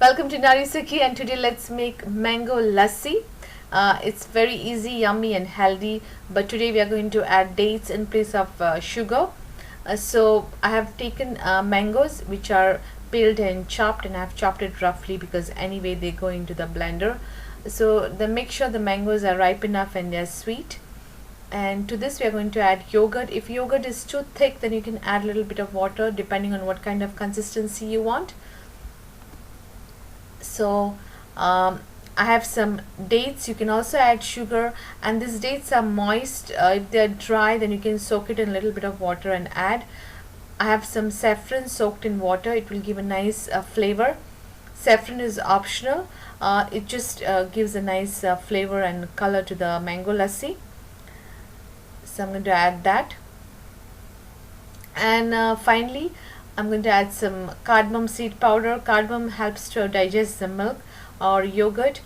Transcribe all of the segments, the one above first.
Welcome to Narisaki, and today let's make mango lassi. It's very easy, yummy and healthy, but today we are going to add dates in place of sugar. So I have taken mangoes which are peeled and chopped, and I have chopped it roughly because anyway they go into the blender. So make sure the mangoes are ripe enough and they're sweet. And to this we are going to add yogurt. If yogurt is too thick, then you can add a little bit of water depending on what kind of consistency you want. So I have some dates. You can also add sugar, and these dates are moist. If they're dry, then you can soak it in a little bit of water and add. I have some saffron soaked in water. It will give a nice flavor. Saffron is optional. It just gives a nice flavor and color to the mango lassi. So I'm going to add that. And finally I'm going to add some cardamom seed powder. Cardamom helps to digest the milk or yogurt,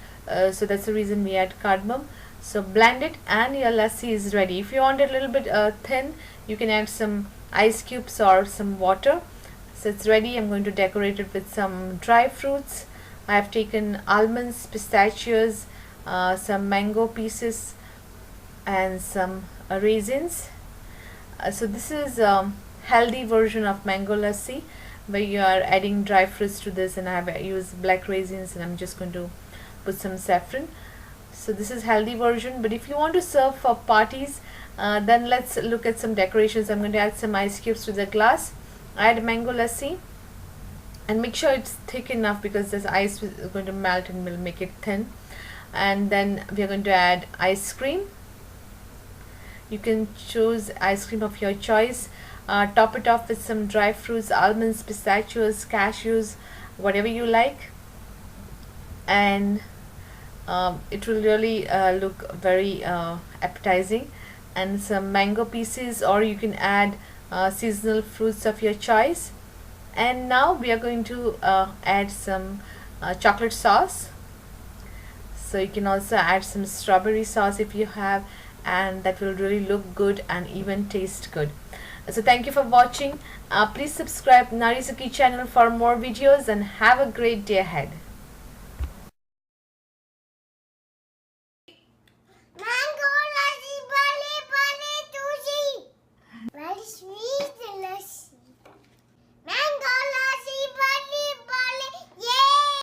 so that's the reason we add cardamom. So blend it and your lassi is ready. If you want it a little bit thin, you can add some ice cubes or some water. So it's ready. I'm going to decorate it with some dry fruits. I have taken almonds, pistachios, some mango pieces and some raisins. So this is healthy version of mango lassi, where you are adding dry fruits to this, and I have used black raisins, and I'm just going to put some saffron. So this is healthy version, but if you want to serve for parties, then let's look at some decorations. I'm going to add some ice cubes to the glass. Add mango lassi and make sure it's thick enough because this ice is going to melt and will make it thin. And then we are going to add ice cream. You can choose ice cream of your choice. Top it off with some dry fruits, almonds, pistachios, cashews, whatever you like, and it will really look very appetizing. And some mango pieces, or you can add seasonal fruits of your choice. And now we are going to add some chocolate sauce. So you can also add some strawberry sauce if you have, and that will really look good and even taste good. So thank you for watching. Please subscribe Narisaki channel for more videos, and have a great day ahead. Mango lassi, bale bale, tusi. Very sweet.